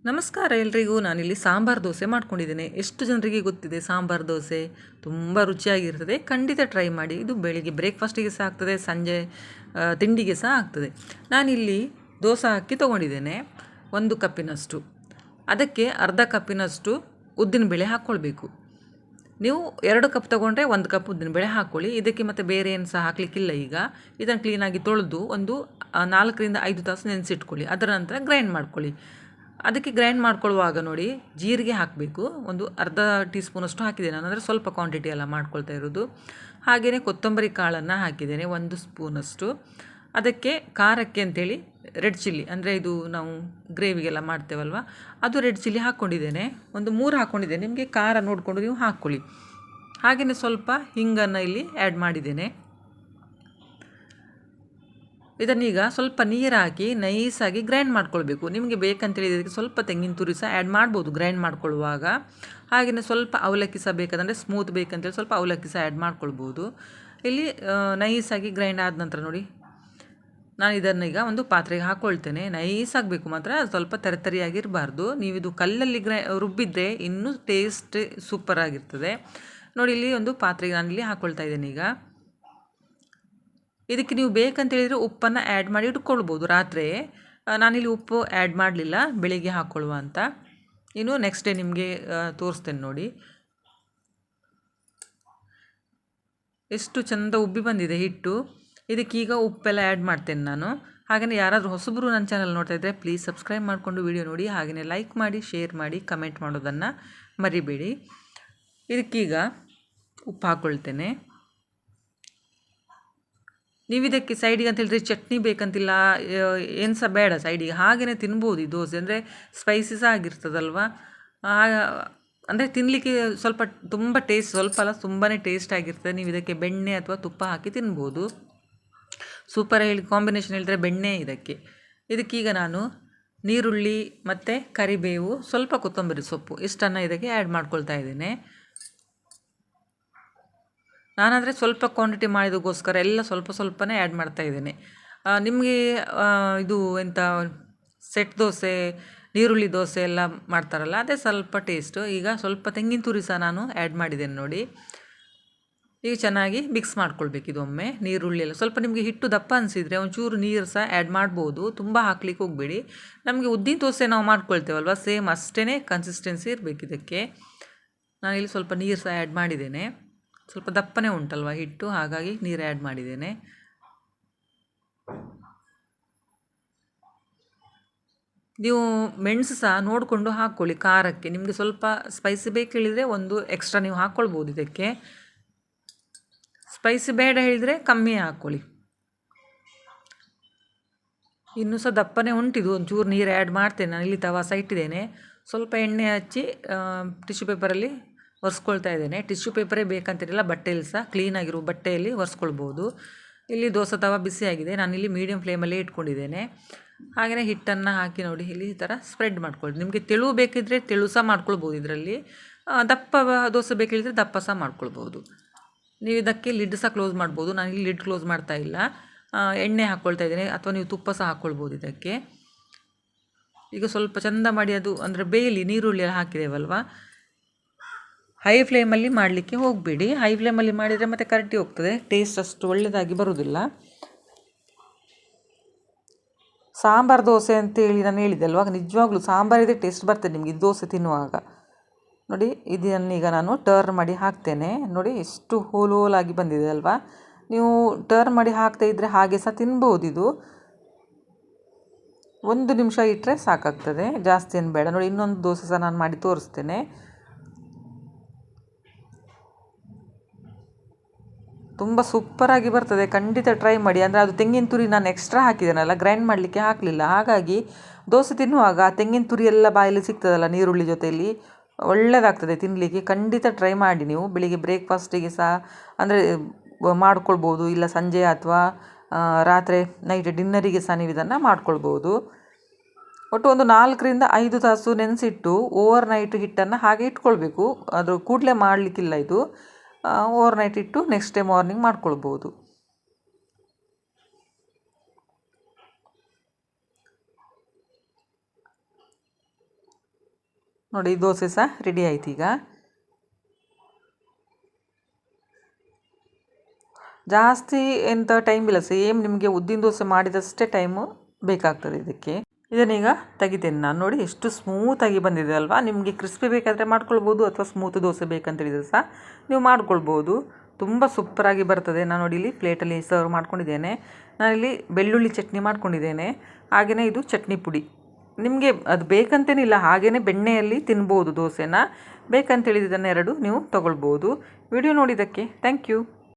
ನಮಸ್ಕಾರ ಎಲ್ರಿಗೂ. ನಾನಿಲ್ಲಿ ಸಾಂಬಾರು ದೋಸೆ ಮಾಡ್ಕೊಂಡಿದ್ದೇನೆ. ಎಷ್ಟು ಜನರಿಗೆ ಗೊತ್ತಿದೆ ಸಾಂಬಾರು ದೋಸೆ ತುಂಬ ರುಚಿಯಾಗಿರ್ತದೆ. ಖಂಡಿತ ಟ್ರೈ ಮಾಡಿ. ಇದು ಬೆಳಿಗ್ಗೆ ಬ್ರೇಕ್ಫಾಸ್ಟಿಗೆ ಸಹ ಆಗ್ತದೆ, ಸಂಜೆ ತಿಂಡಿಗೆ ಸಹ ಆಗ್ತದೆ. ನಾನಿಲ್ಲಿ ದೋಸೆ ಹಾಕಿ ತೊಗೊಂಡಿದ್ದೇನೆ 1 ಕಪ್ಪಿನಷ್ಟು. ಅದಕ್ಕೆ ಅರ್ಧ ಕಪ್ಪಿನಷ್ಟು ಉದ್ದಿನಬೇಳೆ ಹಾಕ್ಕೊಳ್ಬೇಕು. ನೀವು 2 ಕಪ್ ತೊಗೊಂಡ್ರೆ 1 ಕಪ್ ಉದ್ದಿನಬೇಳೆ ಹಾಕ್ಕೊಳ್ಳಿ. ಇದಕ್ಕೆ ಮತ್ತು ಬೇರೆ ಏನು ಸಹ ಹಾಕಲಿಕ್ಕಿಲ್ಲ. ಈಗ ಇದನ್ನು ಕ್ಲೀನಾಗಿ ತೊಳೆದು ಒಂದು 4 ರಿಂದ 5 ತಾಸು ನೆನೆಸಿಟ್ಕೊಳ್ಳಿ. ಅದರ ನಂತರ ಗ್ರೈಂಡ್ ಮಾಡ್ಕೊಳ್ಳಿ. ಅದಕ್ಕೆ ಗ್ರೈಂಡ್ ಮಾಡ್ಕೊಳ್ಳುವಾಗ ನೋಡಿ, ಜೀರಿಗೆ ಹಾಕಬೇಕು. ಒಂದು ಅರ್ಧ ಟೀ ಸ್ಪೂನಷ್ಟು ಹಾಕಿದ್ದೇನೆ ನಾನು, ಅಂದರೆ ಸ್ವಲ್ಪ ಕ್ವಾಂಟಿಟಿ ಎಲ್ಲ ಮಾಡ್ಕೊಳ್ತಾ ಇರೋದು. ಹಾಗೆಯೇ ಕೊತ್ತಂಬರಿ ಕಾಳನ್ನು ಹಾಕಿದ್ದೇನೆ 1 ಸ್ಪೂನಷ್ಟು. ಅದಕ್ಕೆ ಖಾರಕ್ಕೆ ಅಂತೇಳಿ ರೆಡ್ ಚಿಲ್ಲಿ, ಅಂದರೆ ಇದು ನಾವು ಗ್ರೇವಿಗೆಲ್ಲ ಮಾಡ್ತೇವಲ್ವ, ಅದು ರೆಡ್ ಚಿಲ್ಲಿ ಹಾಕ್ಕೊಂಡಿದ್ದೇನೆ. ಒಂದು 3 ಹಾಕ್ಕೊಂಡಿದ್ದೇನೆ. ನಿಮಗೆ ಖಾರ ನೋಡಿಕೊಂಡು ನೀವು ಹಾಕ್ಕೊಳ್ಳಿ. ಹಾಗೆಯೇ ಸ್ವಲ್ಪ ಹಿಂಗನ್ನು ಇಲ್ಲಿ ಆ್ಯಡ್ ಮಾಡಿದ್ದೇನೆ. ಇದನ್ನೀಗ ಸ್ವಲ್ಪ ನೀರು ಹಾಕಿ ನೈಸಾಗಿ ಗ್ರೈಂಡ್ ಮಾಡ್ಕೊಳ್ಬೇಕು. ನಿಮಗೆ ಬೇಕಂತೇಳಿ ಇದಕ್ಕೆ ಸ್ವಲ್ಪ ತೆಂಗಿನ ತುರಿ ಸಹ ಆ್ಯಡ್ ಮಾಡ್ಬೋದು ಗ್ರೈಂಡ್ ಮಾಡ್ಕೊಳ್ಳುವಾಗ. ಹಾಗೆಯೇ ಸ್ವಲ್ಪ ಅವಲಕ್ಕಿ ಸಹ ಬೇಕಂದರೆ ಸ್ಮೂತ್ ಬೇಕಂತೇಳಿ ಸ್ವಲ್ಪ ಅವಲಕ್ಕಿ ಸಹ ಆ್ಯಡ್ ಮಾಡ್ಕೊಳ್ಬೋದು. ಇಲ್ಲಿ ನೈಸಾಗಿ ಗ್ರೈಂಡ್ ಆದ ನಂತರ ನೋಡಿ, ನಾನು ಇದನ್ನೀಗ ಒಂದು ಪಾತ್ರೆಗೆ ಹಾಕ್ಕೊಳ್ತೇನೆ. ನೈಸ್ ಆಗಬೇಕು ಮಾತ್ರ, ಸ್ವಲ್ಪ ತರಿತರಿಯಾಗಿರಬಾರ್ದು. ನೀವು ಇದು ಕಲ್ಲಲ್ಲಿ ರುಬ್ಬಿದ್ರೆ ಇನ್ನೂ ಟೇಸ್ಟ್ ಸೂಪರ್ ಆಗಿರ್ತದೆ. ನೋಡಿ, ಇಲ್ಲಿ ಒಂದು ಪಾತ್ರೆಗೆ ನಾನಿಲ್ಲಿ ಹಾಕ್ಕೊಳ್ತಾ ಇದ್ದೇನೆ. ಈಗ ಇದಕ್ಕೆ ನೀವು ಬೇಕಂತೇಳಿದರೆ ಉಪ್ಪನ್ನು ಆ್ಯಡ್ ಮಾಡಿ ಇಟ್ಕೊಳ್ಬೋದು ರಾತ್ರಿ. ನಾನಿಲ್ಲಿ ಉಪ್ಪು ಆ್ಯಡ್ ಮಾಡಲಿಲ್ಲ, ಬೆಳಿಗ್ಗೆ ಹಾಕ್ಕೊಳ್ಳುವ ಅಂತ. ಇನ್ನು ನೆಕ್ಸ್ಟ್ ಡೇ ನಿಮಗೆ ತೋರಿಸ್ತೇನೆ ನೋಡಿ. ಎಷ್ಟು ಚೆಂದ ಉಬ್ಬಿ ಬಂದಿದೆ ಹಿಟ್ಟು. ಇದಕ್ಕೀಗ ಉಪ್ಪೆಲ್ಲ ಆ್ಯಡ್ ಮಾಡ್ತೇನೆ ನಾನು. ಹಾಗೆಯೇ ಯಾರಾದರೂ ಹೊಸಬರು ನನ್ನ ಚಾನಲ್ ನೋಡ್ತಾ ಇದ್ದರೆ ಪ್ಲೀಸ್ ಸಬ್ಸ್ಕ್ರೈಬ್ ಮಾಡಿಕೊಂಡು ವಿಡಿಯೋ ನೋಡಿ. ಹಾಗೆಯೇ ಲೈಕ್ ಮಾಡಿ, ಶೇರ್ ಮಾಡಿ, ಕಮೆಂಟ್ ಮಾಡೋದನ್ನು ಮರಿಬೇಡಿ. ಇದಕ್ಕೀಗ ಉಪ್ಪು ಹಾಕ್ಕೊಳ್ತೇನೆ. ನೀವು ಇದಕ್ಕೆ ಸೈಡಿಗೆ ಅಂತ ಹೇಳಿದ್ರೆ ಚಟ್ನಿ ಬೇಕಂತಿಲ್ಲ, ಏನು ಸಹ ಬೇಡ ಸೈಡಿಗೆ, ಹಾಗೆಯೇ ತಿನ್ಬೋದು ಈ ದೋಸೆ. ಅಂದರೆ ಸ್ಪೈಸಿ ಸಹ ಆಗಿರ್ತದಲ್ವ, ಅಂದರೆ ತಿನ್ನಲಿಕ್ಕೆ ಸ್ವಲ್ಪ ತುಂಬ ಟೇಸ್ಟ್, ಸ್ವಲ್ಪ ಅಲ್ಲ ತುಂಬಾ ಟೇಸ್ಟ್ ಆಗಿರ್ತದೆ. ನೀವು ಇದಕ್ಕೆ ಬೆಣ್ಣೆ ಅಥವಾ ತುಪ್ಪ ಹಾಕಿ ತಿನ್ಬೋದು. ಸೂಪರ್ ಹೇಳಿ ಕಾಂಬಿನೇಷನ್ ಹೇಳಿದ್ರೆ ಬೆಣ್ಣೆ ಇದಕ್ಕೀಗ ನಾನು ನೀರುಳ್ಳಿ ಮತ್ತು ಕರಿಬೇವು, ಸ್ವಲ್ಪ ಕೊತ್ತಂಬರಿ ಸೊಪ್ಪು ಇಷ್ಟನ್ನು ಇದಕ್ಕೆ ಆ್ಯಡ್ ಮಾಡ್ಕೊಳ್ತಾ ಇದ್ದೇನೆ. ನಾನಂದರೆ ಸ್ವಲ್ಪ ಕ್ವಾಂಟಿಟಿ ಮಾಡಿದಕ್ಕೋಸ್ಕರ ಎಲ್ಲ ಸ್ವಲ್ಪ ಸ್ವಲ್ಪನೇ ಆ್ಯಡ್ ಮಾಡ್ತಾಯಿದ್ದೇನೆ. ನಿಮಗೆ ಇದು ಎಂಥ ಸೆಟ್ ದೋಸೆ, ನೀರುಳ್ಳಿ ದೋಸೆ ಎಲ್ಲ ಮಾಡ್ತಾರಲ್ಲ, ಅದೇ ಸ್ವಲ್ಪ ಟೇಸ್ಟು. ಈಗ ಸ್ವಲ್ಪ ತೆಂಗಿನ ತುರಿ ಸಹ ನಾನು ಆ್ಯಡ್ ಮಾಡಿದ್ದೇನೆ ನೋಡಿ. ಈಗ ಚೆನ್ನಾಗಿ ಮಿಕ್ಸ್ ಮಾಡ್ಕೊಳ್ಬೇಕು ಇದೊಮ್ಮೆ. ನೀರುಳ್ಳಿ ಎಲ್ಲ ಸ್ವಲ್ಪ ನಿಮಗೆ ಹಿಟ್ಟು ದಪ್ಪ ಅನಿಸಿದರೆ ಒಂಚೂರು ನೀರು ಸಹ ಆ್ಯಡ್ ಮಾಡ್ಬೋದು, ತುಂಬ ಹಾಕ್ಲಿಕ್ಕೆ ಹೋಗಬೇಡಿ. ನಮಗೆ ಉದ್ದಿನ ದೋಸೆ ನಾವು ಮಾಡ್ಕೊಳ್ತೇವಲ್ವ, ಸೇಮ್ ಅಷ್ಟೇ ಕನ್ಸಿಸ್ಟೆನ್ಸಿ ಇರಬೇಕು ಇದಕ್ಕೆ. ನಾನಿಲ್ಲಿ ಸ್ವಲ್ಪ ನೀರು ಸಹ ಆ್ಯಡ್ ಮಾಡಿದ್ದೇನೆ. ಸ್ವಲ್ಪ ದಪ್ಪನೇ ಉಂಟಲ್ವ ಹಿಟ್ಟು, ಹಾಗಾಗಿ ನೀರು ಆ್ಯಡ್ ಮಾಡಿದ್ದೇನೆ. ನೀವು ಮೆಣಸು ಸಹ ನೋಡಿಕೊಂಡು ಹಾಕ್ಕೊಳ್ಳಿ ಖಾರಕ್ಕೆ. ನಿಮಗೆ ಸ್ವಲ್ಪ ಸ್ಪೈಸಿ ಬೇಕು ಹೇಳಿದರೆ ಒಂದು ಎಕ್ಸ್ಟ್ರಾ ನೀವು ಹಾಕ್ಕೊಳ್ಬೋದು ಇದಕ್ಕೆ. ಸ್ಪೈಸಿ ಬೇಡ ಹೇಳಿದರೆ ಕಮ್ಮಿ ಹಾಕ್ಕೊಳ್ಳಿ. ಇನ್ನೂ ಸಹ ದಪ್ಪನೇ ಉಂಟಿದು. ಒಂಚೂರು ನೀರು ಆ್ಯಡ್ ಮಾಡ್ತೇನೆ ನಾನು. ಇಲ್ಲಿ ತವಾ ಸಹ ಇಟ್ಟಿದ್ದೇನೆ. ಸ್ವಲ್ಪ ಎಣ್ಣೆ ಹಚ್ಚಿ ಟಿಶ್ಯೂ ಪೇಪರಲ್ಲಿ ಒರೆಸ್ಕೊಳ್ತಾ ಇದ್ದೇನೆ. ಟಿಶ್ಯೂ ಪೇಪರೇ ಬೇಕಂತಿರಲಿಲ್ಲ, ಬಟ್ಟೆಯಲ್ಲಿ ಸಹ ಕ್ಲೀನಾಗಿರೋ ಬಟ್ಟೆಯಲ್ಲಿ ಒರೆಸ್ಕೊಳ್ಬೋದು. ಇಲ್ಲಿ ದೋಸೆ ತವಾ ಬಿಸಿಯಾಗಿದೆ. ನಾನಿಲ್ಲಿ ಮೀಡಿಯಮ್ ಫ್ಲೇಮಲ್ಲೇ ಇಟ್ಕೊಂಡಿದ್ದೇನೆ. ಹಾಗೆಯೇ ಹಿಟ್ಟನ್ನು ಹಾಕಿ ನೋಡಿ, ಇಲ್ಲಿ ಈ ಥರ ಸ್ಪ್ರೆಡ್ ಮಾಡ್ಕೊಳ್ಳಿ. ನಿಮಗೆ ತೆಳು ಬೇಕಿದ್ದರೆ ತೆಳು ಸಹ ಮಾಡ್ಕೊಳ್ಬೋದು ಇದರಲ್ಲಿ. ದಪ್ಪ ದೋಸೆ ಬೇಕಿದ್ದರೆ ದಪ್ಪ ಸಹ ಮಾಡ್ಕೊಳ್ಬೋದು. ನೀವು ಇದಕ್ಕೆ ಲಿಡ್ ಸಹ ಕ್ಲೋಸ್ ಮಾಡ್ಬೋದು. ನಾನಿಲ್ಲಿ ಲಿಡ್ ಕ್ಲೋಸ್ ಮಾಡ್ತಾ ಇಲ್ಲ, ಎಣ್ಣೆ ಹಾಕ್ಕೊಳ್ತಾ ಇದ್ದೇನೆ, ಅಥವಾ ನೀವು ತುಪ್ಪ ಸಹ ಹಾಕ್ಕೊಳ್ಬೋದು ಇದಕ್ಕೆ. ಈಗ ಸ್ವಲ್ಪ ಚೆಂದ ಮಾಡಿ ಅದು ಅಂದರೆ ಬೇಯಲಿ, ನೀರುಳ್ಳಿ ಎಲ್ಲ ಹಾಕಿದ್ದೇವಲ್ವ. ಹೈ ಫ್ಲೇಮಲ್ಲಿ ಮಾಡಲಿಕ್ಕೆ ಹೋಗಬೇಡಿ. ಹೈ ಫ್ಲೇಮಲ್ಲಿ ಮಾಡಿದರೆ ಮತ್ತೆ ಕರಟಿ ಹೋಗ್ತದೆ, ಟೇಸ್ಟ್ ಅಷ್ಟು ಒಳ್ಳೆಯದಾಗಿ ಬರೋದಿಲ್ಲ. ಸಾಂಬಾರು ದೋಸೆ ಅಂತೇಳಿ ನಾನು ಹೇಳಿದೆ ಅಲ್ವಾ, ನಿಜವಾಗ್ಲೂ ಸಾಂಬಾರಿದೆ ಟೇಸ್ಟ್ ಬರ್ತದೆ ನಿಮಗೆ ಇದು ದೋಸೆ ತಿನ್ನುವಾಗ. ನೋಡಿ, ಇದನ್ನೀಗ ನಾನು ಟರ್ನ್ ಮಾಡಿ ಹಾಕ್ತೇನೆ. ನೋಡಿ ಎಷ್ಟು ಹೋಲಾಗಿ ಬಂದಿದೆ ಅಲ್ವಾ. ನೀವು ಟರ್ನ್ ಮಾಡಿ ಹಾಕ್ತಾ ಇದ್ದರೆ ಹಾಗೆ ಸಹ ತಿನ್ಬೋದು. ಇದು 1 ನಿಮಿಷ ಇಟ್ಟರೆ ಸಾಕಾಗ್ತದೆ, ಜಾಸ್ತಿ ಏನು ಬೇಡ. ನೋಡಿ, ಇನ್ನೊಂದು ದೋಸೆ ಸಹ ನಾನು ಮಾಡಿ ತೋರಿಸ್ತೇನೆ. ತುಂಬ ಸೂಪರಾಗಿ ಬರ್ತದೆ, ಖಂಡಿತ ಟ್ರೈ ಮಾಡಿ. ಅಂದರೆ ಅದು ತೆಂಗಿನ ತುರಿ ನಾನು ಎಕ್ಸ್ಟ್ರಾ ಹಾಕಿದ್ದೇನಲ್ಲ, ಗ್ರೈಂಡ್ ಮಾಡಲಿಕ್ಕೆ ಹಾಕಲಿಲ್ಲ. ಹಾಗಾಗಿ ದೋಸೆ ತಿನ್ನುವಾಗ ತೆಂಗಿನ ತುರಿ ಎಲ್ಲ ಬಾಯಲ್ಲಿ ಸಿಗ್ತದಲ್ಲ ನೀರುಳ್ಳಿ ಜೊತೆಯಲ್ಲಿ, ಒಳ್ಳೆಯದಾಗ್ತದೆ ತಿನ್ನಲಿಕ್ಕೆ. ಖಂಡಿತ ಟ್ರೈ ಮಾಡಿ ನೀವು. ಬೆಳಿಗ್ಗೆ ಬ್ರೇಕ್ಫಾಸ್ಟಿಗೆ ಸಹ ಅಂದರೆ ಮಾಡ್ಕೊಳ್ಬೋದು, ಇಲ್ಲ ಸಂಜೆ ಅಥವಾ ರಾತ್ರಿ ನೈಟ್ ಡಿನ್ನರಿಗೆ ಸಹ ನೀವು ಇದನ್ನು ಮಾಡ್ಕೊಳ್ಬೋದು. ಒಟ್ಟು ಒಂದು 4 ರಿಂದ 5 ತಾಸು ನೆನೆಸಿಟ್ಟು ಓವರ್ ನೈಟ್ ಹಿಟ್ಟನ್ನು ಹಾಗೆ ಇಟ್ಕೊಳ್ಬೇಕು. ಅದು ಕೂಡಲೇ ಮಾಡಲಿಕ್ಕಿಲ್ಲ ಇದು. ಓವರ್ ನೈಟ್ ಇಟ್ಟು ನೆಕ್ಸ್ಟ್ ಡೇ ಮಾರ್ನಿಂಗ್ ಮಾಡ್ಕೊಳ್ಬೋದು. ನೋಡಿ ದೋಸೆ ಸಹ ರೆಡಿ ಆಯ್ತು ಈಗ. ಜಾಸ್ತಿ ಎಂಥ ಟೈಮ್ ಇಲ್ಲ, ಸೇಮ್ ನಿಮಗೆ ಉದ್ದಿನ ದೋಸೆ ಮಾಡಿದಷ್ಟೇ ಟೈಮು ಬೇಕಾಗ್ತದೆ ಇದಕ್ಕೆ. ಇದನ್ನೀಗ ತೆಗಿತೇನೆ ನಾನು. ನೋಡಿ ಎಷ್ಟು ಸ್ಮೂತಾಗಿ ಬಂದಿದೆ ಅಲ್ವಾ. ನಿಮಗೆ ಕ್ರಿಸ್ಪಿ ಬೇಕಾದರೆ ಮಾಡ್ಕೊಳ್ಬೋದು, ಅಥವಾ ಸ್ಮೂತ್ ದೋಸೆ ಬೇಕಂತೇಳಿದರೆ ಸಹ ನೀವು ಮಾಡ್ಕೊಳ್ಬೋದು. ತುಂಬ ಸೂಪರಾಗಿ ಬರ್ತದೆ. ನಾನು ನೋಡಿ ಇಲ್ಲಿ ಪ್ಲೇಟಲ್ಲಿ ಸರ್ವ್ ಮಾಡ್ಕೊಂಡಿದ್ದೇನೆ. ನಾನಿಲ್ಲಿ ಬೆಳ್ಳುಳ್ಳಿ ಚಟ್ನಿ ಮಾಡ್ಕೊಂಡಿದ್ದೇನೆ, ಹಾಗೆಯೇ ಇದು ಚಟ್ನಿ ಪುಡಿ. ನಿಮಗೆ ಅದು ಬೇಕಂತೇನಿಲ್ಲ, ಹಾಗೆಯೇ ಬೆಣ್ಣೆಯಲ್ಲಿ ತಿನ್ಬೋದು ದೋಸೆನ. ಬೇಕಂತೇಳಿದ್ದನ್ನು ಎರಡು ನೀವು ತೊಗೊಳ್ಬೋದು. ವಿಡಿಯೋ ನೋಡಿದ್ದಕ್ಕೆ ಥ್ಯಾಂಕ್ ಯು.